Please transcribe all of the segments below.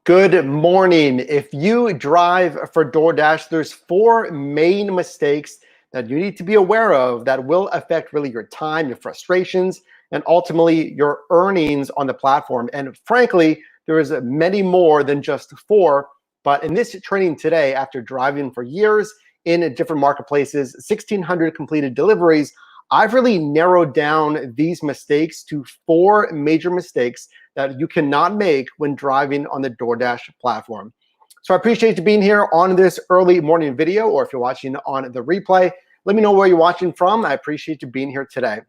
Good morning. If you drive for DoorDash, there's four main mistakes that you need to be aware of that will affect really your time, your frustrations, and ultimately your earnings on the platform. And frankly, there is many more than just four. But in this training today, after driving for years in different marketplaces, 1,600 completed deliveries, I've really narrowed down these mistakes to four major mistakes that you cannot make when driving on the DoorDash platform. So I appreciate you being here on this early morning video, or if you're watching on the replay, let me know where you're watching from. I appreciate you being here today.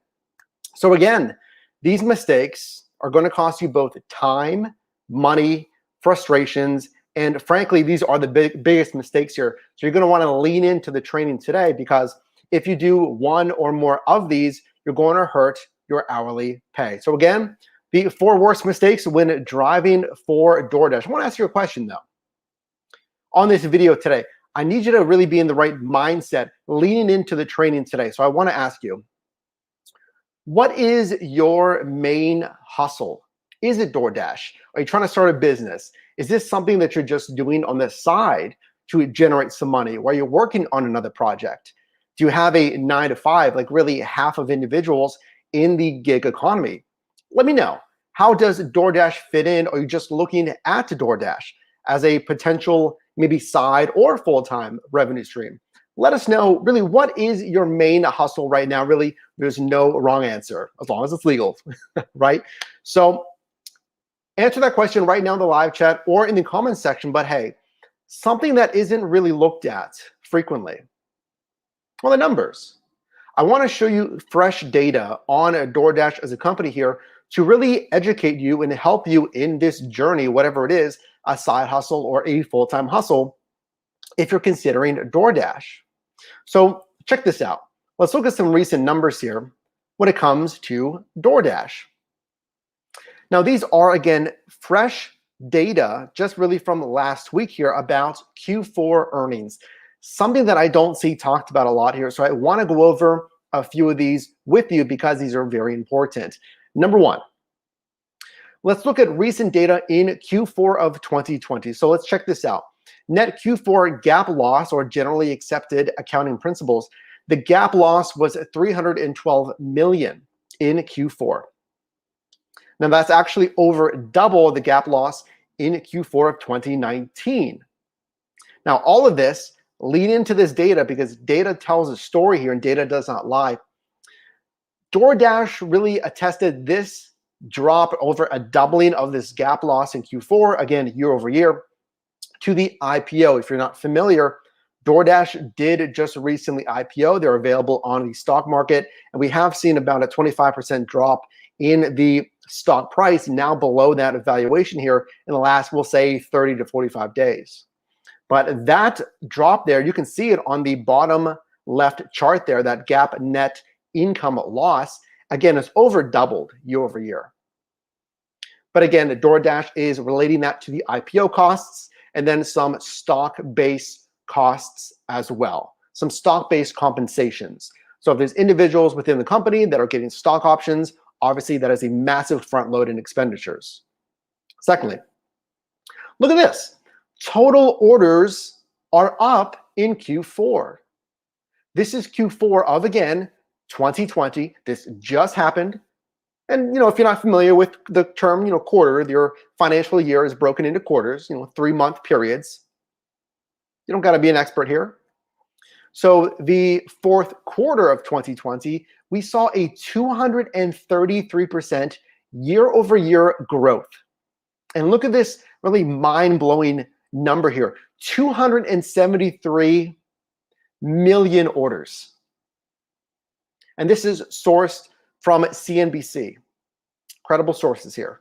So again, these mistakes are going to cost you both time, money, frustrations, and frankly, these are the biggest mistakes here. So you're going to want to lean into the training today, because if you do one or more of these, you're going to hurt your hourly pay. So again, the four worst mistakes when driving for DoorDash. I want to ask you a question though. On this video today, I need you to really be in the right mindset, leaning into the training today. So I want to ask you, what is your main hustle? Is it DoorDash? Are you trying to start a business? Is this something that you're just doing on the side to generate some money while you're working on another project? Do you have a 9-to-5, like really half of individuals in the gig economy? Let me know. How does DoorDash fit in? Are you just looking at DoorDash as a potential maybe side or full-time revenue stream? Let us know really what is your main hustle right now. Really, there's no wrong answer as long as it's legal, right? So answer that question right now in the live chat or in the comments section. But hey, something that isn't really looked at frequently, well, the numbers. I want to show you fresh data on DoorDash as a company here to really educate you and help you in this journey, whatever it is, a side hustle or a full-time hustle, if you're considering DoorDash. So check this out. Let's look at some recent numbers here when it comes to DoorDash. Now, these are, again, fresh data just really from last week here about Q4 earnings. Something that I don't see talked about a lot here. So I want to go over a few of these with you because these are very important. Number one, let's look at recent data in Q4 of 2020. So let's check this out. Net Q4 GAAP loss, or generally accepted accounting principles, the GAAP loss was 312 million in Q4. Now that's actually over double the GAAP loss in Q4 of 2019. Now all of this, lean into this data because data tells a story here and data does not lie. DoorDash really attested this drop, over a doubling of this GAAP loss in Q4, again, year over year, to the IPO. If you're not familiar, DoorDash did just recently IPO. They're available on the stock market, and we have seen about a 25% drop in the stock price, now below that valuation here in the last, we'll say, 30 to 45 days. But that drop there, you can see it on the bottom left chart there, that GAAP net income loss, again, is over doubled year over year. But again, DoorDash is relating that to the IPO costs and then some stock-based costs as well, some stock-based compensations. So if there's individuals within the company that are getting stock options, obviously that is a massive front load in expenditures. Secondly, look at this. Total orders are up in Q4. This is Q4 of, again, 2020. This just happened. And, if you're not familiar with the term, quarter, your financial year is broken into quarters, 3-month periods. You don't got to be an expert here. So the fourth quarter of 2020, we saw a 233% year over year growth. And look at this really mind-blowing number here, 273 million orders. And this is sourced from CNBC. Credible sources here.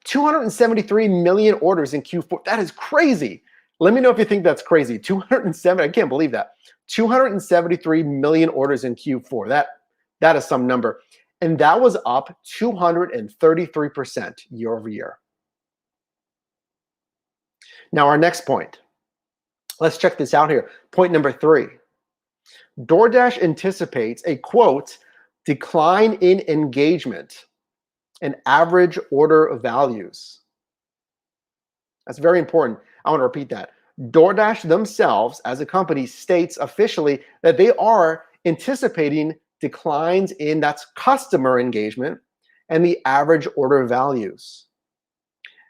273 million orders in Q4. That is crazy. Let me know if you think that's crazy. 207, I can't believe that. 273 million orders in Q4. That is some number. And that was up 233% year over year. Now, our next point. Let's check this out here. Point number 3. DoorDash anticipates a, quote, decline in engagement and average order values. That's very important. I want to repeat that. DoorDash themselves, as a company, states officially that they are anticipating declines in that's customer engagement and the average order values.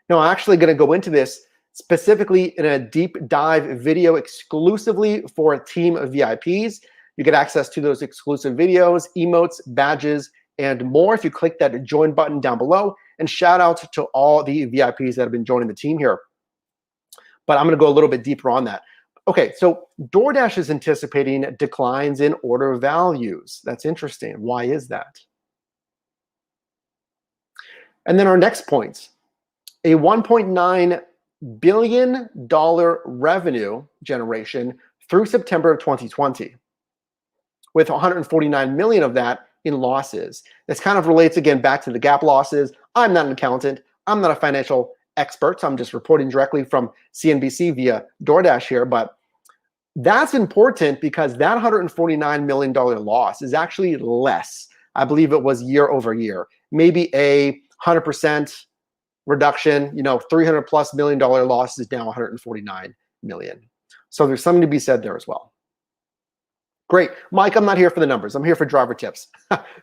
Now, I'm actually going to go into this specifically in a deep dive video exclusively for a team of VIPs. You get access to those exclusive videos, emotes, badges, and more if you click that join button down below. And shout out to all the VIPs that have been joining the team here. But I'm going to go a little bit deeper on that. Okay, so DoorDash is anticipating declines in order values. That's interesting. Why is that? And then our next point, a $1.9 billion revenue generation through September of 2020, with 149 million of that in losses. This kind of relates again back to the GAAP losses. I'm not an accountant. I'm not a financial expert. So I'm just reporting directly from CNBC via DoorDash here. But that's important because that $149 million loss is actually less. I believe it was year over year, maybe a 100% reduction. $300+ million loss is now 149 million. So there's something to be said there as well. Great. Mike, I'm not here for the numbers. I'm here for driver tips.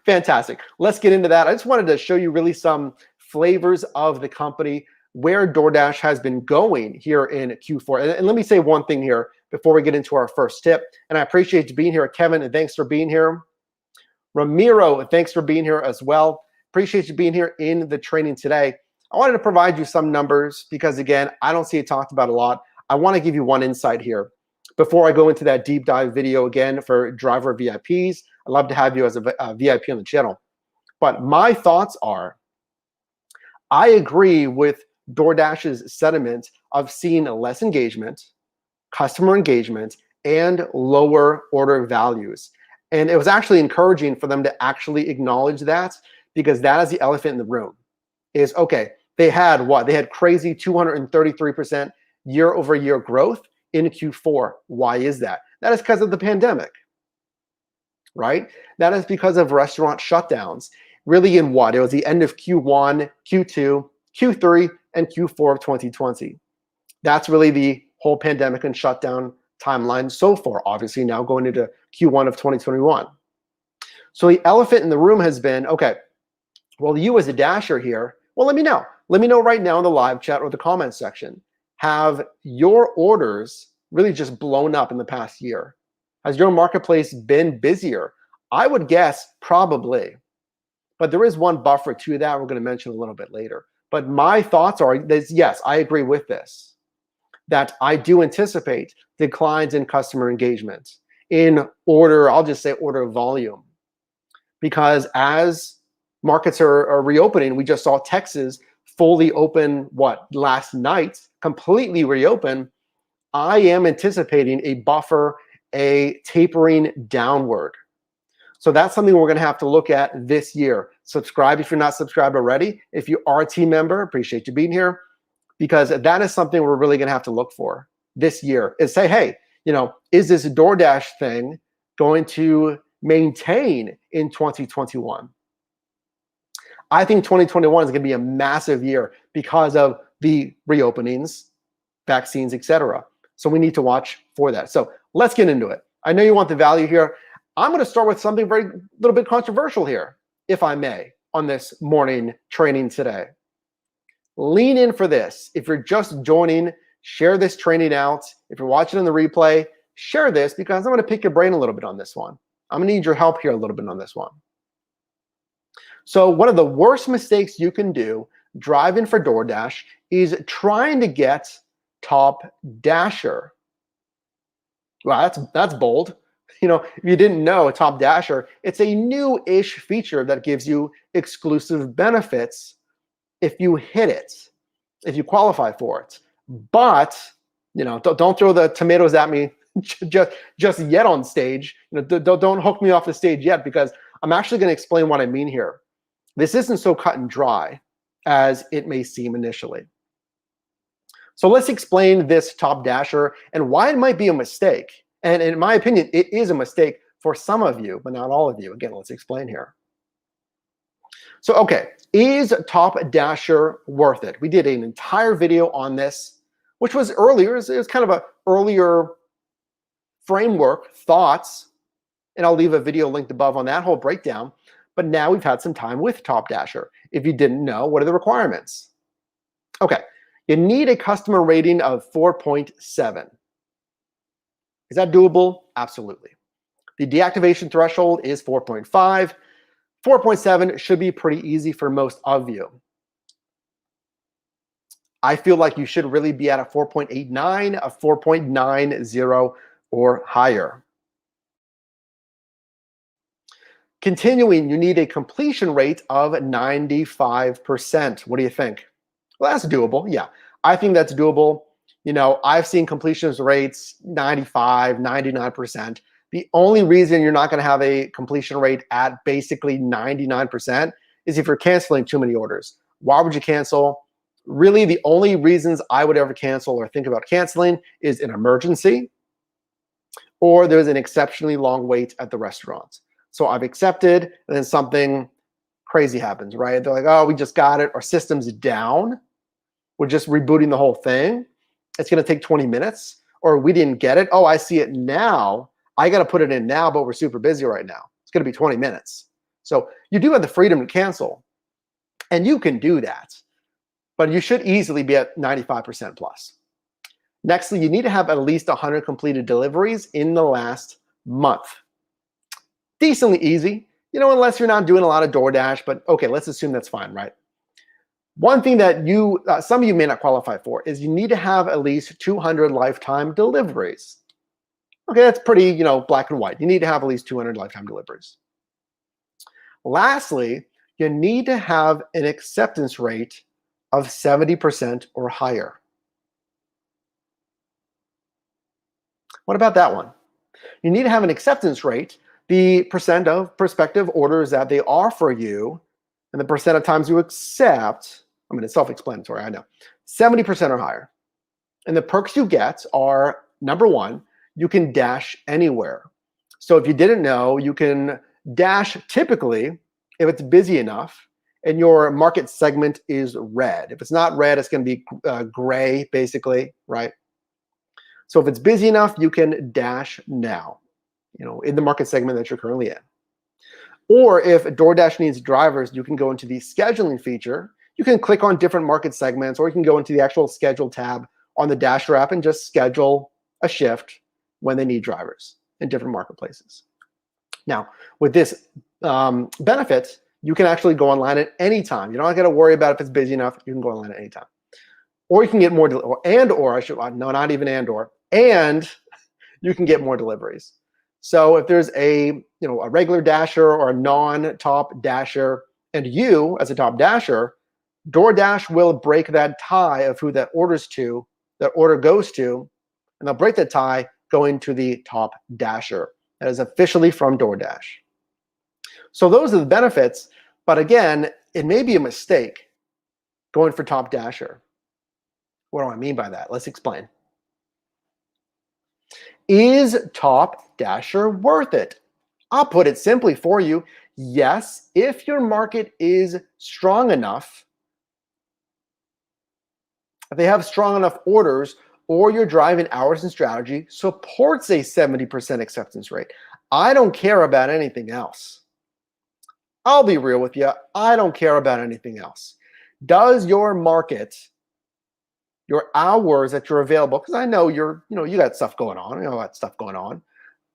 Fantastic. Let's get into that. I just wanted to show you really some flavors of the company, where DoorDash has been going here in Q4. And let me say one thing here before we get into our first tip. And I appreciate you being here, Kevin, and thanks for being here. Ramiro, thanks for being here as well. Appreciate you being here in the training today. I wanted to provide you some numbers because, again, I don't see it talked about a lot. I want to give you one insight here. Before I go into that deep dive video again for driver VIPs, I'd love to have you as a VIP on the channel. But my thoughts are, I agree with DoorDash's sentiment of seeing less engagement, customer engagement, and lower order values. And it was actually encouraging for them to actually acknowledge that, because that is the elephant in the room. Is okay, they had what? They had crazy 233% year over year growth in Q4. Why is that? That is because of the pandemic, right? That is because of restaurant shutdowns. Really in what? It was the end of Q1, Q2, Q3, and Q4 of 2020. That's really the whole pandemic and shutdown timeline so far, obviously now going into Q1 of 2021. So the elephant in the room has been, okay, well, you as a Dasher here, well, let me know. Let me know right now in the live chat or the comments section. Have your orders really just blown up in the past year? Has your marketplace been busier? I would guess probably. But there is one buffer to that we're going to mention a little bit later. But my thoughts are that, yes, I agree with this, that I do anticipate declines in customer engagement, in order, I'll just say order volume. Because as markets are reopening, we just saw Texas fully open, last night, completely reopen. I am anticipating a buffer, a tapering downward. So that's something we're going to have to look at this year. Subscribe if you're not subscribed already. If you are a team member, appreciate you being here, because that is something we're really going to have to look for this year, is say, hey, is this DoorDash thing going to maintain in 2021? I think 2021 is going to be a massive year because of the reopenings, vaccines, etc. So we need to watch for that. So let's get into it. I know you want the value here. I'm going to start with something little bit controversial here, if I may, on this morning training today. Lean in for this. If you're just joining, share this training out. If you're watching on the replay, share this, because I'm going to pick your brain a little bit on this one. I'm going to need your help here a little bit on this one. So one of the worst mistakes you can do driving for DoorDash is trying to get top Dasher. Wow, that's bold. If you didn't know, Top Dasher, it's a new-ish feature that gives you exclusive benefits if you hit it, if you qualify for it. But, don't throw the tomatoes at me just yet on stage. Don't hook me off the stage yet, because I'm actually going to explain what I mean here. This isn't so cut and dry as it may seem initially. So let's explain this Top Dasher and why it might be a mistake. And in my opinion, it is a mistake for some of you, but not all of you. Again, let's explain here. So, okay, is Top Dasher worth it? We did an entire video on this. which was earlier. It was kind of a earlier framework, thoughts, and I'll leave a video linked above on that whole breakdown. But now we've had some time with Top Dasher. If you didn't know, what are the requirements? Okay, you need a customer rating of 4.7. Is that doable? Absolutely. The deactivation threshold is 4.5. 4.7 should be pretty easy for most of you. I feel like you should really be at a 4.89, a 4.90, or higher. Continuing, you need a completion rate of 95%. What do you think? Well, that's doable. Yeah, I think that's doable. You know, I've seen completions rates 95, 99%. The only reason you're not going to have a completion rate at basically 99% is if you're canceling too many orders. Why would you cancel? Really, the only reasons I would ever cancel or think about canceling is an emergency, or there's an exceptionally long wait at the restaurant. So I've accepted, and then something crazy happens, right? They're like, oh, we just got it. Our system's down. We're just rebooting the whole thing. It's going to take 20 minutes. Or we didn't get it. Oh, I see it now. I got to put it in now, but we're super busy right now. It's going to be 20 minutes. So you do have the freedom to cancel. And you can do that. But you should easily be at 95% plus. Nextly, you need to have at least 100 completed deliveries in the last month. Decently easy, you know, unless you're not doing a lot of DoorDash, but okay, let's assume that's fine, right? One thing that some of you may not qualify for is you need to have at least 200 lifetime deliveries. Okay, that's pretty, you know, black and white. You need to have at least 200 lifetime deliveries. Lastly, you need to have an acceptance rate of 70% or higher. What about that one? You need to have an acceptance rate, the percent of prospective orders that they offer you, and the percent of times you accept. I mean, it's self-explanatory, I know. 70% or higher. And the perks you get are, number one, you can dash anywhere. So if you didn't know, you can dash typically if it's busy enough and your market segment is red. If it's not red, it's going to be gray, basically, right? So if it's busy enough, you can dash now, you know, in the market segment that you're currently in. Or if DoorDash needs drivers, you can go into the scheduling feature. You can click on different market segments, or you can go into the actual schedule tab on the Dasher app and just schedule a shift when they need drivers in different marketplaces. Now, with this benefit, you can actually go online at any time. You don't got to worry about if it's busy enough. You can go online at any time. Or you can get more, and you can get more deliveries. So if there's a regular Dasher or a non-top Dasher, and you as a top Dasher, DoorDash will break that tie of who that order goes to, and they'll break that tie going to the top Dasher. That is officially from DoorDash. So those are the benefits, but again, it may be a mistake going for top Dasher. What do I mean by that? Let's explain. Is top Dasher worth it? I'll put it simply for you. Yes, if your market is strong enough, if they have strong enough orders, or your driving hours and strategy supports a 70% acceptance rate. I don't care about anything else. I'll be real with you. I don't care about anything else. Does your market, your hours that you're available, because I know you got stuff going on,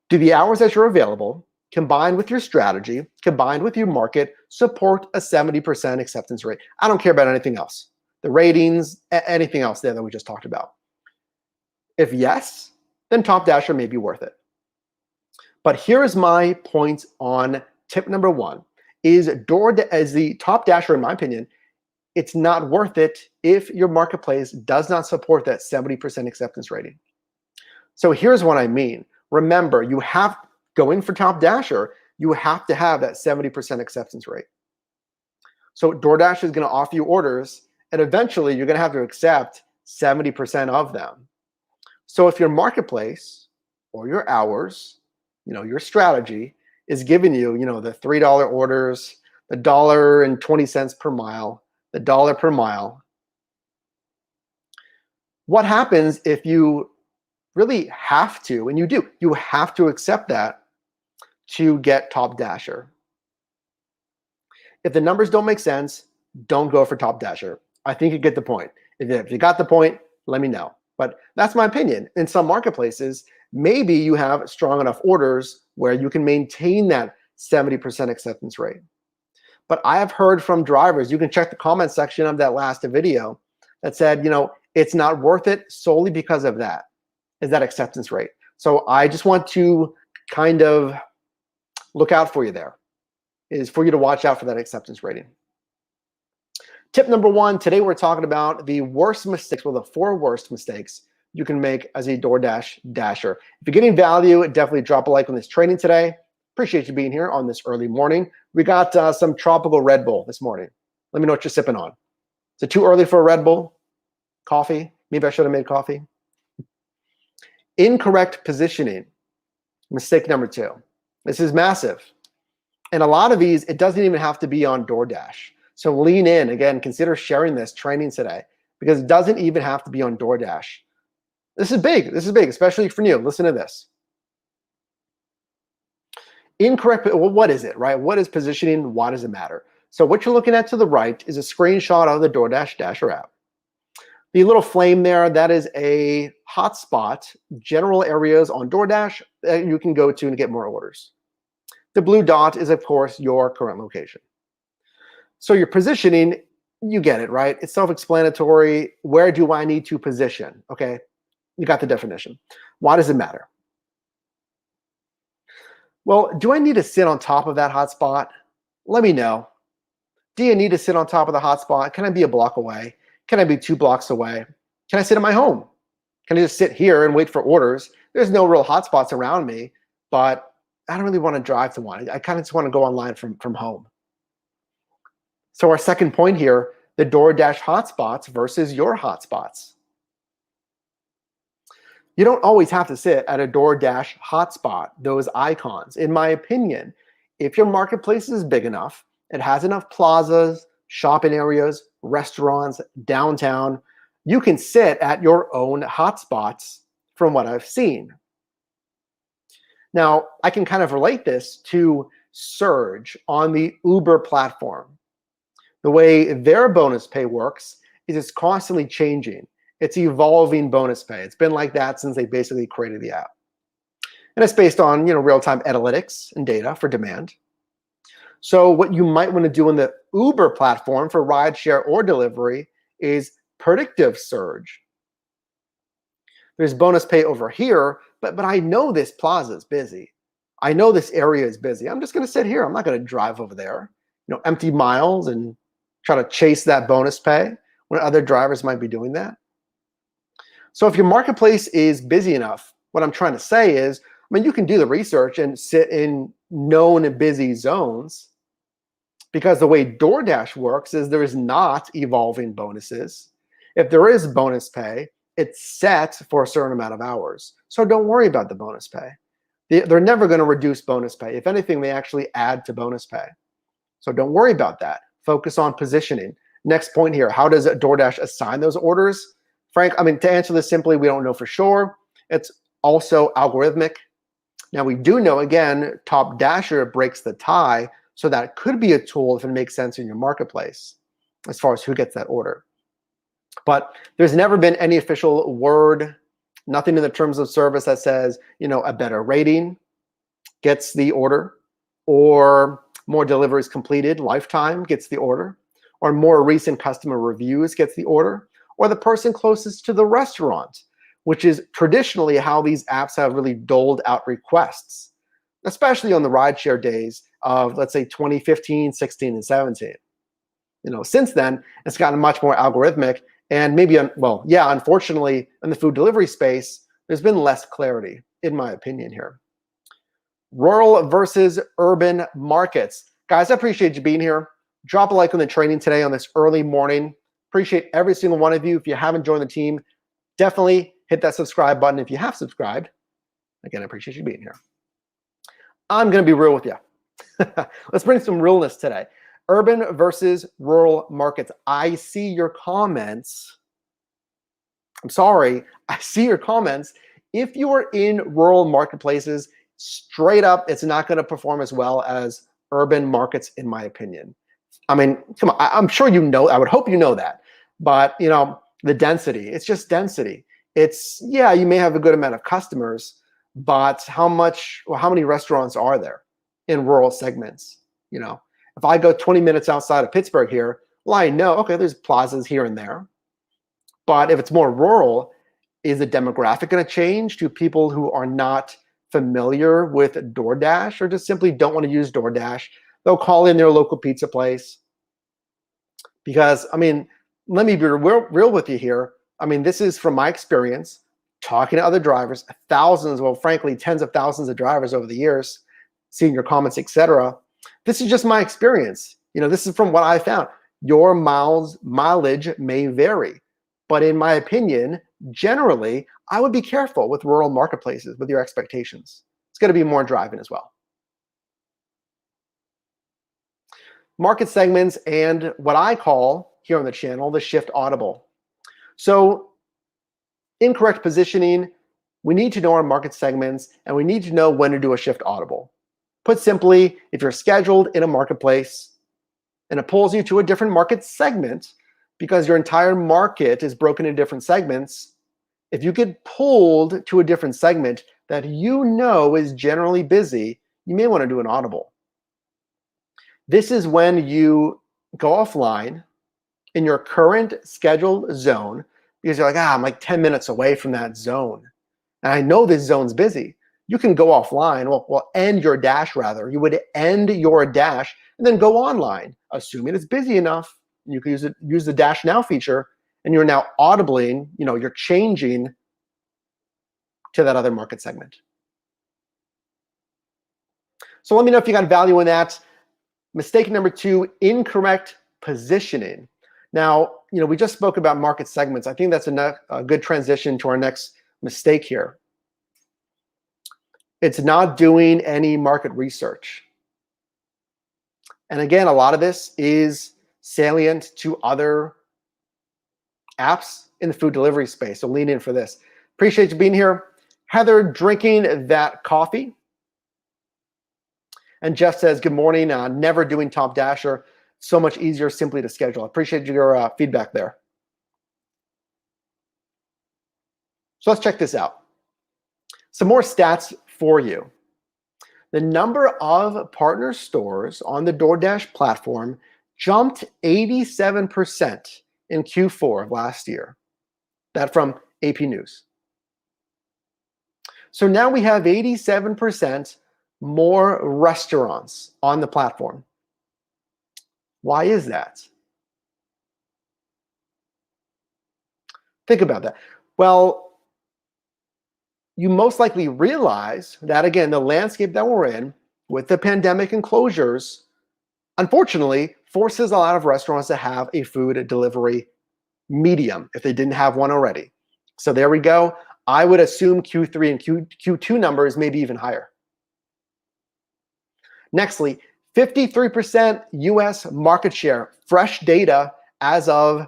do the hours that you're available, combined with your strategy, combined with your market, support a 70% acceptance rate? I don't care about anything else. The ratings, anything else there that we just talked about. If yes, then Top Dasher may be worth it. But here's my point on tip number one, is as the Top Dasher, in my opinion, it's not worth it if your marketplace does not support that 70% acceptance rating. So here's what I mean. Remember, going for Top Dasher, you have to have that 70% acceptance rate. So DoorDash is going to offer you orders, and eventually you're going to have to accept 70% of them. So if your marketplace or your hours, your strategy is giving you, the $3 orders, the $1.20 per mile, the $1 per mile, What happens if you really have to, and you have to accept that to get Top Dasher? If the numbers don't make sense, don't go for Top Dasher. I think you get the point. If you got the point, let me know. But that's my opinion. In some marketplaces, maybe you have strong enough orders where you can maintain that 70% acceptance rate. But I have heard from drivers, you can check the comment section of that last video, that said, it's not worth it solely because of that, is that acceptance rate. So I just want to kind of look out for you there, is for you to watch out for that acceptance rating. Tip number 1, today we're talking about the worst mistakes, well, the 4 worst mistakes you can make as a DoorDash Dasher. If you're getting value, definitely drop a like on this training today. Appreciate you being here on this early morning. We got some tropical Red Bull this morning. Let me know what you're sipping on. Is it too early for a Red Bull? Coffee? Maybe I should have made coffee. Incorrect positioning. Mistake number 2. This is massive. And a lot of these, it doesn't even have to be on DoorDash. So lean in. Again, consider sharing this training today, because it doesn't even have to be on DoorDash. This is big. This is big, especially for you. Listen to this. Incorrect. Well, what is it, right? What is positioning? Why does it matter? So what you're looking at to the right is a screenshot of the DoorDash Dasher app. The little flame there, that is a hotspot, general areas on DoorDash that you can go to and get more orders. The blue dot is, of course, your current location. So your positioning, you get it, right? It's self-explanatory. Where do I need to position? Okay, you got the definition. Why does it matter? Well, do I need to sit on top of that hotspot? Let me know. Do you need to sit on top of the hotspot? Can I be a block away? Can I be 2 blocks away? Can I sit at my home? Can I just sit here and wait for orders? There's no real hotspots around me, but I don't really want to drive to one. I kind of just want to go online from home. So our second point here, the DoorDash hotspots versus your hotspots. You don't always have to sit at a DoorDash hotspot, those icons. In my opinion, if your marketplace is big enough, it has enough plazas, shopping areas, restaurants, downtown, you can sit at your own hotspots from what I've seen. Now, I can kind of relate this to Surge on the Uber platform. The way their bonus pay works is it's constantly changing. It's evolving bonus pay. It's been like that since they basically created the app. And it's based on real-time analytics and data for demand. So what you might want to do in the Uber platform for rideshare or delivery is predictive surge. There's bonus pay over here, but I know this plaza is busy. I know this area is busy. I'm just going to sit here. I'm not going to drive over there, empty miles and try to chase that bonus pay when other drivers might be doing that. So if your marketplace is busy enough, what I'm trying to say is, you can do the research and sit in known and busy zones, because the way DoorDash works is there is not evolving bonuses. If there is bonus pay, it's set for a certain amount of hours. So don't worry about the bonus pay. They're never going to reduce bonus pay. If anything, they actually add to bonus pay. So don't worry about that. Focus on positioning. Next point here, how does DoorDash assign those orders? Frank, to answer this simply, we don't know for sure. It's also algorithmic. Now we do know, again, Top Dasher breaks the tie, so that could be a tool if it makes sense in your marketplace as far as who gets that order. But there's never been any official word, nothing in the terms of service that says, a better rating gets the order, or more deliveries completed lifetime gets the order, or more recent customer reviews gets the order, or the person closest to the restaurant, which is traditionally how these apps have really doled out requests, especially on the rideshare days of, let's say, 2015, 16, and 17. Since then, it's gotten much more algorithmic, and maybe, unfortunately, in the food delivery space, there's been less clarity, in my opinion here. Rural versus urban markets. Guys, I appreciate you being here. Drop a like on the training today on this early morning. Appreciate every single one of you. If you haven't joined the team, definitely hit that subscribe button if you have subscribed. Again, I appreciate you being here. I'm going to be real with you. Let's bring some realness today. Urban versus rural markets. I see your comments. I'm sorry, I see your comments. If you are in rural marketplaces, straight up, it's not going to perform as well as urban markets, in my opinion. I mean, come on, I'm sure you know, I would hope you know that. But, the density, it's just density. It's, yeah, you may have a good amount of customers, but how many restaurants are there in rural segments? If I go 20 minutes outside of Pittsburgh here, well, I know, okay, there's plazas here and there. But if it's more rural, is the demographic going to change to people who are not familiar with DoorDash or just simply don't want to use DoorDash? They'll call in their local pizza place. Because, I mean, let me be real with you here. I mean, this is from my experience, talking to other drivers, thousands, well, frankly, tens of thousands of drivers over the years, seeing your comments, etc. This is just my experience. This is from what I found. Your mileage may vary. But in my opinion, generally, I would be careful with rural marketplaces with your expectations. It's going to be more driving as well. Market segments and what I call here on the channel, the shift audible. So incorrect positioning, we need to know our market segments and we need to know when to do a shift audible. Put simply, if you're scheduled in a marketplace and it pulls you to a different market segment because your entire market is broken into different segments, if you get pulled to a different segment that is generally busy, you may want to do an audible. This is when you go offline in your current scheduled zone because you're like, I'm like 10 minutes away from that zone. And I know this zone's busy. You can go offline, end your dash rather. You would end your dash and then go online, assuming it's busy enough. You can use the Dash Now feature, and you're now audibly, you're changing to that other market segment. So let me know if you got value in that. Mistake number 2, incorrect positioning. Now, we just spoke about market segments. I think that's a good transition to our next mistake here. It's not doing any market research. And again, a lot of this is salient to other apps in the food delivery space. So lean in for this. Appreciate you being here. Heather, drinking that coffee. And Jeff says, good morning. Never doing Top Dasher. So much easier simply to schedule. I appreciate your feedback there. So let's check this out. Some more stats for you. The number of partner stores on the DoorDash platform jumped 87% in Q4 of last year. That from AP News. So now we have 87% more restaurants on the platform. Why is that? Think about that. Well, you most likely realize that, again, the landscape that we're in with the pandemic and closures, unfortunately, forces a lot of restaurants to have a food delivery medium if they didn't have one already. So there we go. I would assume Q3 and Q2 numbers may be even higher. Nextly, 53% US market share, fresh data as of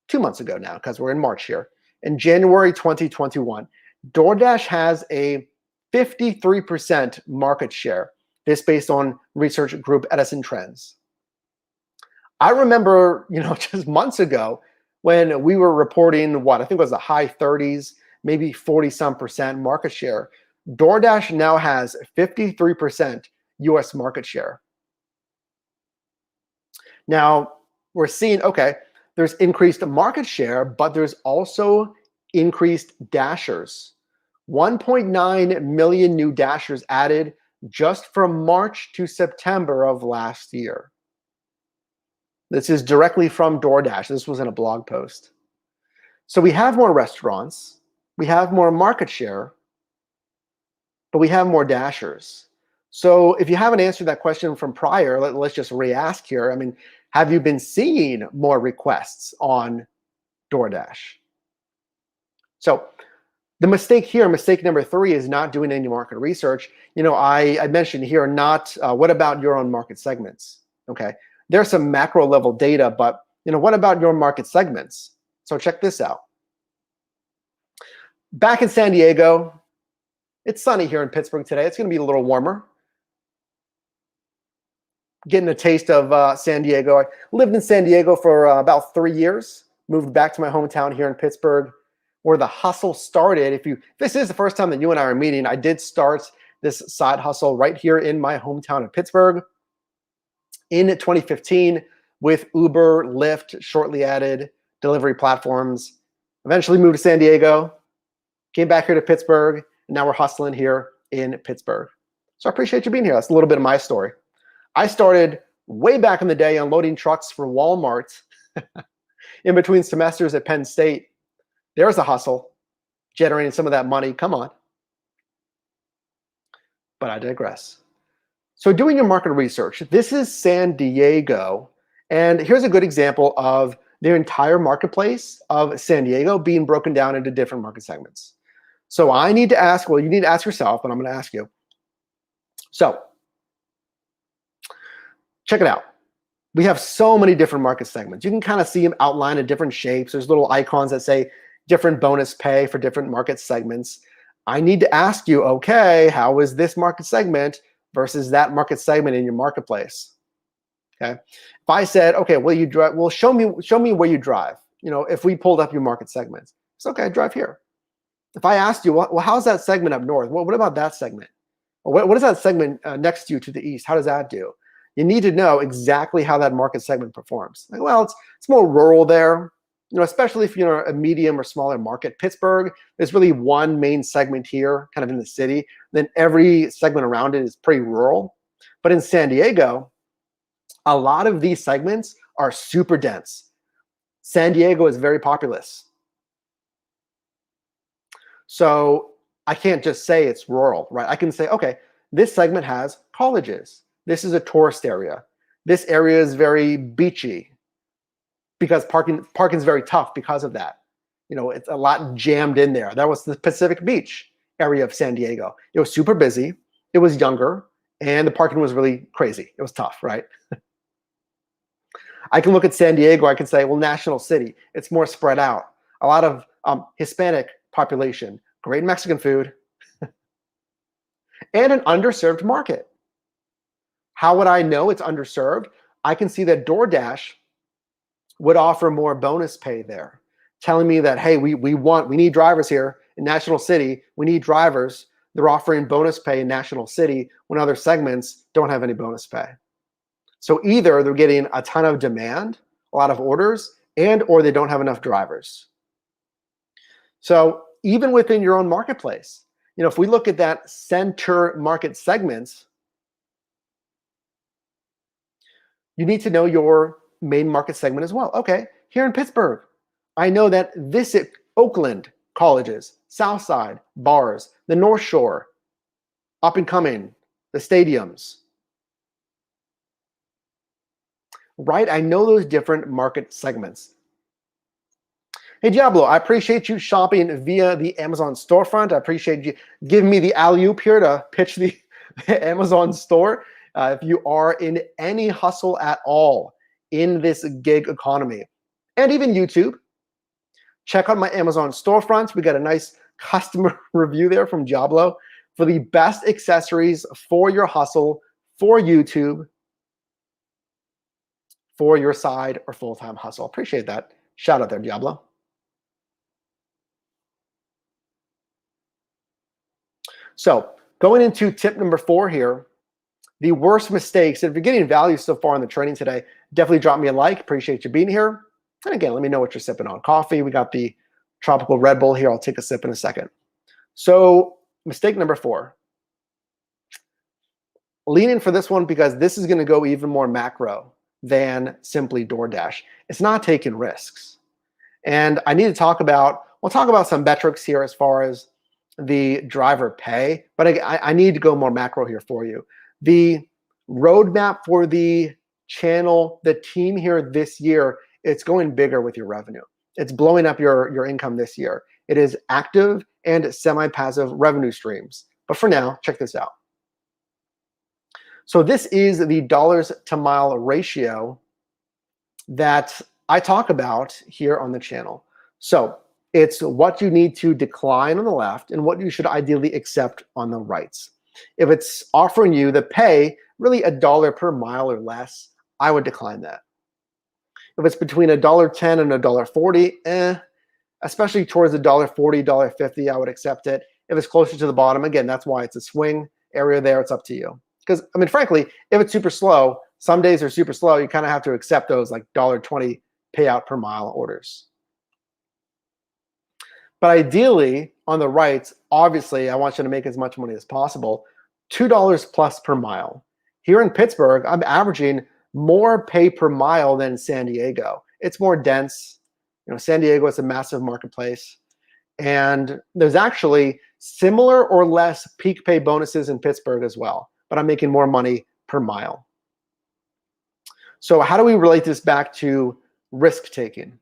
2 months ago now, because we're in March here. In January 2021, DoorDash has a 53% market share. This based on research group Edison Trends. I remember, just months ago when we were reporting I think it was the high 30s, maybe 40-some% market share. DoorDash now has 53% US market share. Now, we're seeing, okay, there's increased market share, but there's also increased dashers. 1.9 million new dashers added just from March to September of last year. This is directly from DoorDash. This was in a blog post. So we have more restaurants, we have more market share, but we have more dashers. So if you haven't answered that question from prior, let's just re-ask here. I mean, have you been seeing more requests on DoorDash? So the mistake here, mistake number 3, is not doing any market research. I mentioned here, what about your own market segments? Okay, there's some macro level data, but what about your market segments? So check this out. Back in San Diego, it's sunny here in Pittsburgh today. It's going to be a little warmer. Getting a taste of San Diego. I lived in San Diego for about 3 years. Moved back to my hometown here in Pittsburgh, where the hustle started. If this is the first time that you and I are meeting, I did start this side hustle right here in my hometown of Pittsburgh in 2015 with Uber, Lyft, shortly added delivery platforms. Eventually moved to San Diego, came back here to Pittsburgh, and now we're hustling here in Pittsburgh. So I appreciate you being here. That's a little bit of my story. I started way back in the day unloading trucks for Walmart in between semesters at Penn State. There's a hustle, generating some of that money. Come on. But I digress. So doing your market research, this is San Diego. And here's a good example of the entire marketplace of San Diego being broken down into different market segments. So I need to ask, well, you need to ask yourself, but I'm going to ask you. So check it out. We have so many different market segments. You can kind of see them outlined in different shapes. There's little icons that say different bonus pay for different market segments. I need to ask you, okay, how is this market segment versus that market segment in your marketplace? Okay. If I said, okay, well, you drive, well, show me where you drive. You know, if we pulled up your market segments, it's okay, I drive here. If I asked you, well, how's that segment up north? Well, what about that segment? Or what is that segment next to you to the east? How does that do? You need to know exactly how that market segment performs. Like, well, it's more rural there, you know, especially if you're a medium or smaller market. Pittsburgh, there's really one main segment here, kind of in the city. Then every segment around it is pretty rural. But in San Diego, a lot of these segments are super dense. San Diego is very populous. So I can't just say it's rural, right? I can say, okay, this segment has colleges. This is a tourist area. This area is very beachy because parking is very tough because of that. You know, it's a lot jammed in there. That was the Pacific Beach area of San Diego. It was super busy. It was younger, and the parking was really crazy. It was tough, right? I can look at San Diego. I can say, well, National City. It's more spread out. A lot of Hispanic population, great Mexican food, and an underserved market. How would I know it's underserved? I can see that DoorDash would offer more bonus pay there, telling me that, hey, we need drivers here in National City. We need drivers. They're offering bonus pay in National City when other segments don't have any bonus pay. So either they're getting a ton of demand, a lot of orders, or they don't have enough drivers. So even within your own marketplace, you know, if we look at that center market segments, you need to know your main market segment as well. Okay, here in Pittsburgh, I know that visit Oakland colleges, Southside, bars, the North Shore, up and coming, the stadiums. Right, I know those different market segments. Hey, Diablo, I appreciate you shopping via the Amazon storefront. I appreciate you giving me the alley-oop here to pitch the Amazon store. If you are in any hustle at all in this gig economy, and even YouTube, check out my Amazon storefront. We got a nice customer review there from Diablo for the best accessories for your hustle, for YouTube, for your side or full-time hustle. Appreciate that. Shout out there, Diablo. So going into tip number 4 here, the worst mistakes. If you're getting value so far in the training today, definitely drop me a like. Appreciate you being here. And again, let me know what you're sipping on. Coffee, we got the tropical Red Bull here. I'll take a sip in a second. So mistake number 4. Lean in for this one because this is going to go even more macro than simply DoorDash. It's not taking risks. And I need to talk about, we'll talk about some metrics here as far as the driver pay, but I need to go more macro here for you. The roadmap for the channel, the team here this year, it's going bigger with your revenue. It's blowing up your income this year. It is active and semi-passive revenue streams. But for now, check this out. So this is the dollars to mile ratio that I talk about here on the channel. So It's what you need to decline on the left and what you should ideally accept on the right. If it's offering you the pay, really $1 per mile or less, I would decline that. If it's between $1.10 and $1.40, especially towards $1.40, $1.50, I would accept it. If it's closer to the bottom, again, that's why it's a swing area there. It's up to you. Because, I mean, frankly, if it's super slow, some days are super slow, you kind of have to accept those like $1.20 payout per mile orders. But ideally, on the right, obviously, I want you to make as much money as possible. $2 plus per mile. Here in Pittsburgh, I'm averaging more pay per mile than San Diego. It's more dense. You know, San Diego is a massive marketplace. And there's actually similar or less peak pay bonuses in Pittsburgh as well. But I'm making more money per mile. So how do we relate this back to risk taking?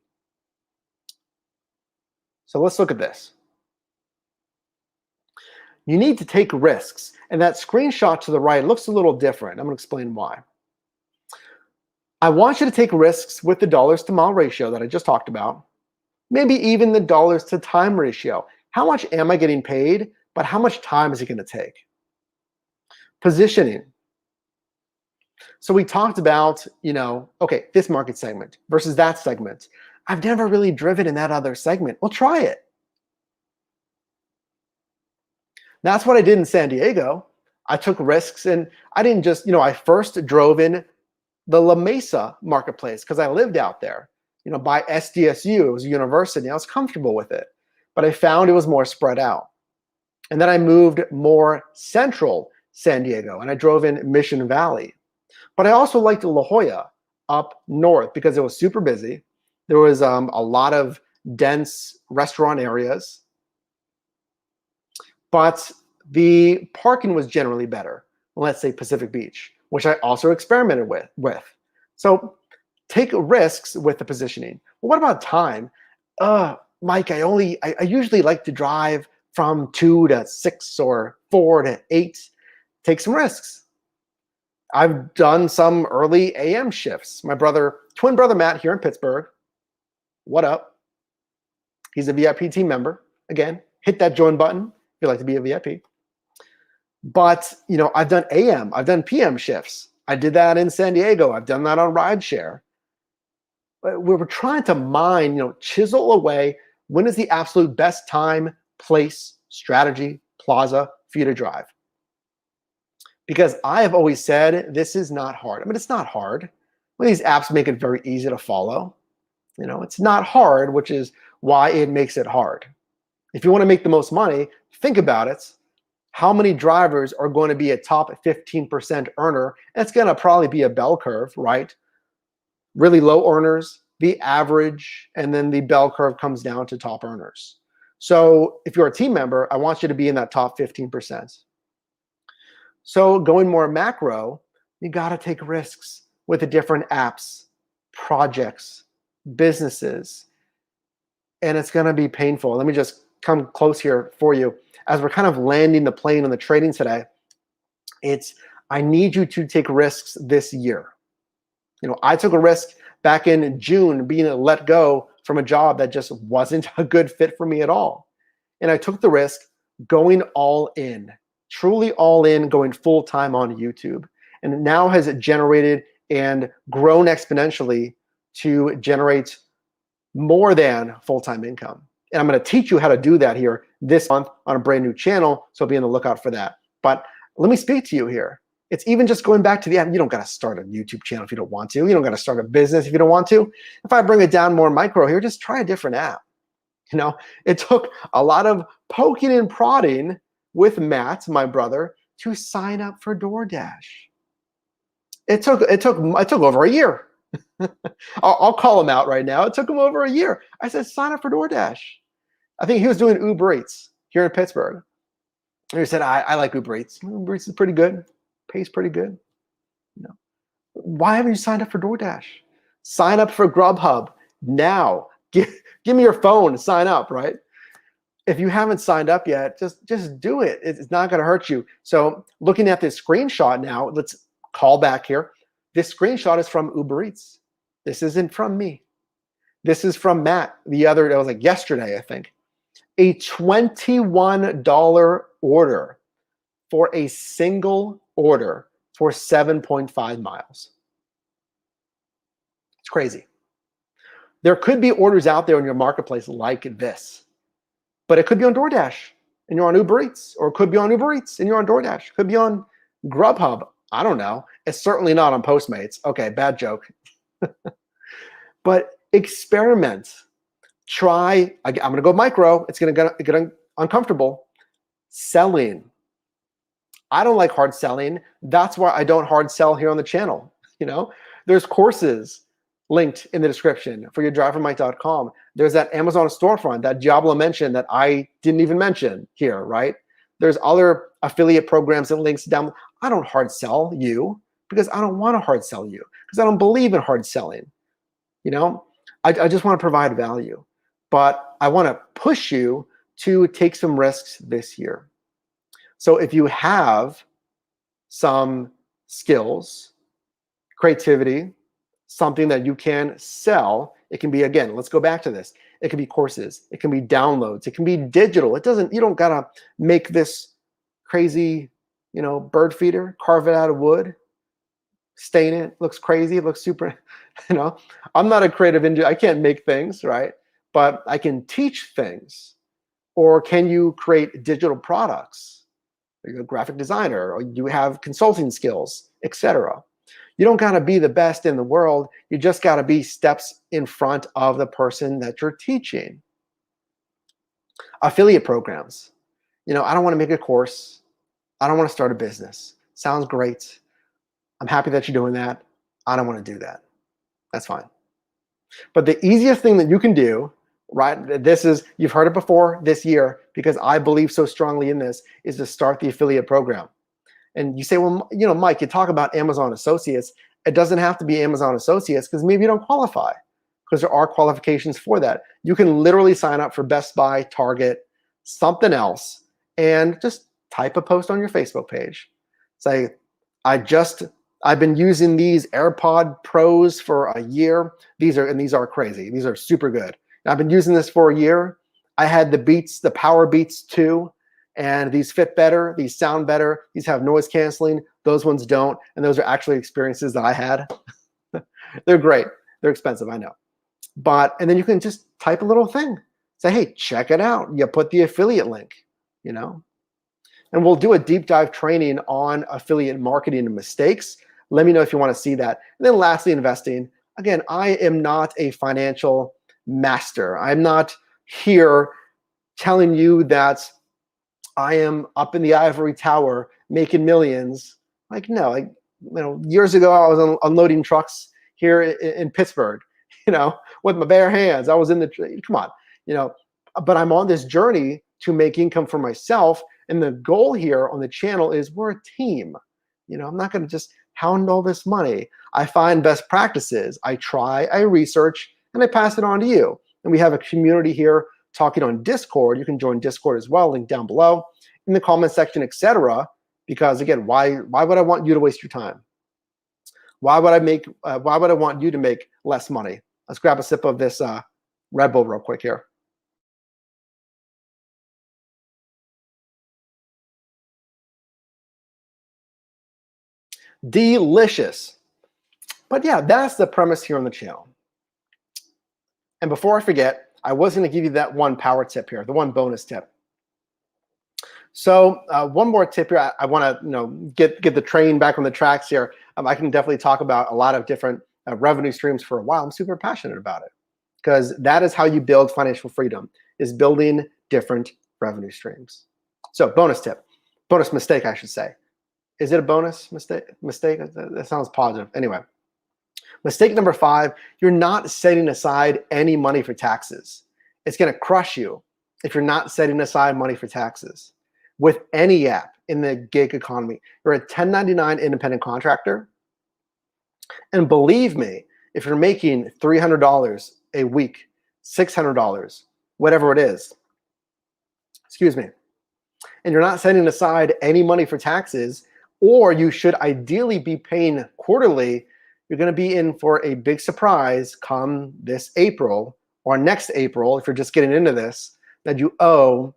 So let's look at this. You need to take risks. And that screenshot to the right looks a little different. I'm going to explain why. I want you to take risks with the dollars to mile ratio that I just talked about. Maybe even the dollars to time ratio. How much am I getting paid, but how much time is it going to take? Positioning. So we talked about, okay, this market segment versus that segment. I've never really driven in that other segment. Well, try it. That's what I did in San Diego. I took risks, and I didn't just, I first drove in the La Mesa marketplace because I lived out there, by SDSU. It was a university. I was comfortable with it, but I found it was more spread out. And then I moved more central San Diego, and I drove in Mission Valley. But I also liked La Jolla up north because it was super busy. There was a lot of dense restaurant areas, but the parking was generally better. Let's say Pacific Beach, which I also experimented with. So take risks with the positioning. Well, what about time? Mike, I usually like to drive from 2 to 6 or 4 to 8. Take some risks. I've done some early AM shifts. My twin brother Matt here in Pittsburgh. What up? He's a VIP team member. Again, hit that join button if you'd like to be a VIP. But, I've done AM, I've done PM shifts. I did that in San Diego. I've done that on rideshare. We're trying to mine, chisel away when is the absolute best time, place, strategy, plaza for you to drive. Because I have always said this is not hard. I mean, it's not hard. These apps make it very easy to follow. It's not hard, which is why it makes it hard. If you want to make the most money, think about it. How many drivers are going to be a top 15% earner? It's going to probably be a bell curve, right? Really low earners, the average, and then the bell curve comes down to top earners. So if you're a team member, I want you to be in that top 15%. So going more macro, you got to take risks with the different apps, projects, businesses, and it's going to be painful. Let me just come close here for you. As we're kind of landing the plane on the trading today, I need you to take risks this year. I took a risk back in June being let go from a job that just wasn't a good fit for me at all. And I took the risk going all in, truly all in, going full time on YouTube. And it now has generated and grown exponentially to generate more than full-time income. And I'm going to teach you how to do that here this month on a brand new channel. So be on the lookout for that. But let me speak to you here. It's even just going back to the app. You don't got to start a YouTube channel if you don't want to. You don't got to start a business if you don't want to. If I bring it down more micro here, just try a different app. It took a lot of poking and prodding with Matt, my brother, to sign up for DoorDash. It took over a year. I'll call him out right now. It took him over a year. I said, sign up for DoorDash. I think he was doing Uber Eats here in Pittsburgh. And he said, I like Uber Eats. Uber Eats is pretty good. Pays pretty good. Why haven't you signed up for DoorDash? Sign up for Grubhub now. Give me your phone and sign up, right? If you haven't signed up yet, just do it. It's not going to hurt you. So looking at this screenshot now, let's call back here. This screenshot is from Uber Eats. This isn't from me. This is from Matt it was like yesterday, I think. A $21 order for a single order for 7.5 miles. It's crazy. There could be orders out there in your marketplace like this, but it could be on DoorDash and you're on Uber Eats, or it could be on Uber Eats and you're on DoorDash. It could be on Grubhub. I don't know. It's certainly not on Postmates. Okay, bad joke. But experiment. Try, I'm going to go micro. It's going to get uncomfortable. Selling. I don't like hard selling. That's why I don't hard sell here on the channel. There's courses linked in the description for yourdrivermike.com. There's that Amazon storefront that Diablo mentioned that I didn't even mention here, right? There's other affiliate programs and links down. I don't hard sell you because I don't want to hard sell you because I don't believe in hard selling. I just want to provide value, but I want to push you to take some risks this year. So if you have some skills, creativity, something that you can sell, it can be, again, let's go back to this. It can be courses, it can be downloads, it can be digital. You don't gotta make this crazy, bird feeder, carve it out of wood, stain it, looks crazy, it looks super, I'm not a creative engineer, I can't make things, right? But I can teach things. Or can you create digital products? Are you a graphic designer, or you have consulting skills, etc. You don't gotta be the best in the world, you just gotta be steps in front of the person that you're teaching. Affiliate programs. I don't wanna make a course, I don't wanna start a business. Sounds great. I'm happy that you're doing that. I don't wanna do that. That's fine. But the easiest thing that you can do, right, you've heard it before this year, because I believe so strongly in this, is to start the affiliate program. And you say, well, Mike, you talk about Amazon Associates. It doesn't have to be Amazon Associates because maybe you don't qualify, because there are qualifications for that. You can literally sign up for Best Buy, Target, something else, and just type a post on your Facebook page. Say, I've been using these AirPod Pros for a year. These are crazy. These are super good. I've been using this for a year. I had the Power Beats 2, and these fit better, these sound better, these have noise canceling, those ones don't, and those are actually experiences that I had. They're great. They're expensive, I know. And then you can just type a little thing. Say, hey, check it out. You put the affiliate link, And we'll do a deep dive training on affiliate marketing and mistakes. Let me know if you want to see that. And then lastly, investing. Again, I am not a financial master. I'm not here telling you that I am up in the ivory tower making millions. No, years ago I was unloading trucks here in Pittsburgh, with my bare hands. I was come on, but I'm on this journey to make income for myself. And the goal here on the channel is we're a team. I'm not going to just hound all this money. I find best practices. I try, I research, and I pass it on to you. And we have a community here talking on Discord. You can join Discord as well, link down below in the comment section, etc. Because again, why would I want you to waste your time? Why would I want you to make less money? Let's grab a sip of this Red Bull real quick here. Delicious. But yeah, that's the premise here on the channel. And before I forget, I was going to give you that one power tip here, the one bonus tip. So one more tip here. I want to get the train back on the tracks here. I can definitely talk about a lot of different revenue streams for a while. I'm super passionate about it because that is how you build financial freedom, is building different revenue streams. So bonus mistake, I should say. Is it a bonus mistake? That sounds positive. Anyway, mistake number 5, you're not setting aside any money for taxes. It's going to crush you if you're not setting aside money for taxes. With any app in the gig economy, you're a 1099 independent contractor. And believe me, if you're making $300 a week, $600, whatever it is, excuse me, and you're not setting aside any money for taxes, or you should ideally be paying quarterly, you're going to be in for a big surprise come this April or next April, if you're just getting into this, that you owe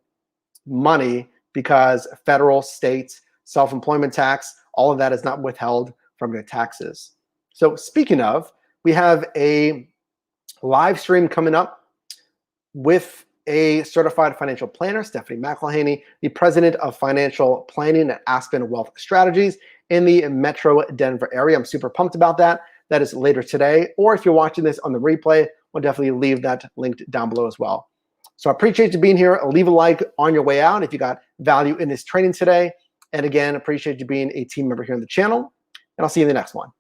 money because federal, state, self-employment tax, all of that is not withheld from your taxes. So speaking of, we have a live stream coming up with a certified financial planner, Stephanie McElhaney, the president of financial planning at Aspen Wealth Strategies in the Metro Denver area. I'm super pumped about that. That is later today. Or if you're watching this on the replay, we'll definitely leave that linked down below as well. So I appreciate you being here. Leave a like on your way out if you got value in this training today. And again, appreciate you being a team member here on the channel. And I'll see you in the next one.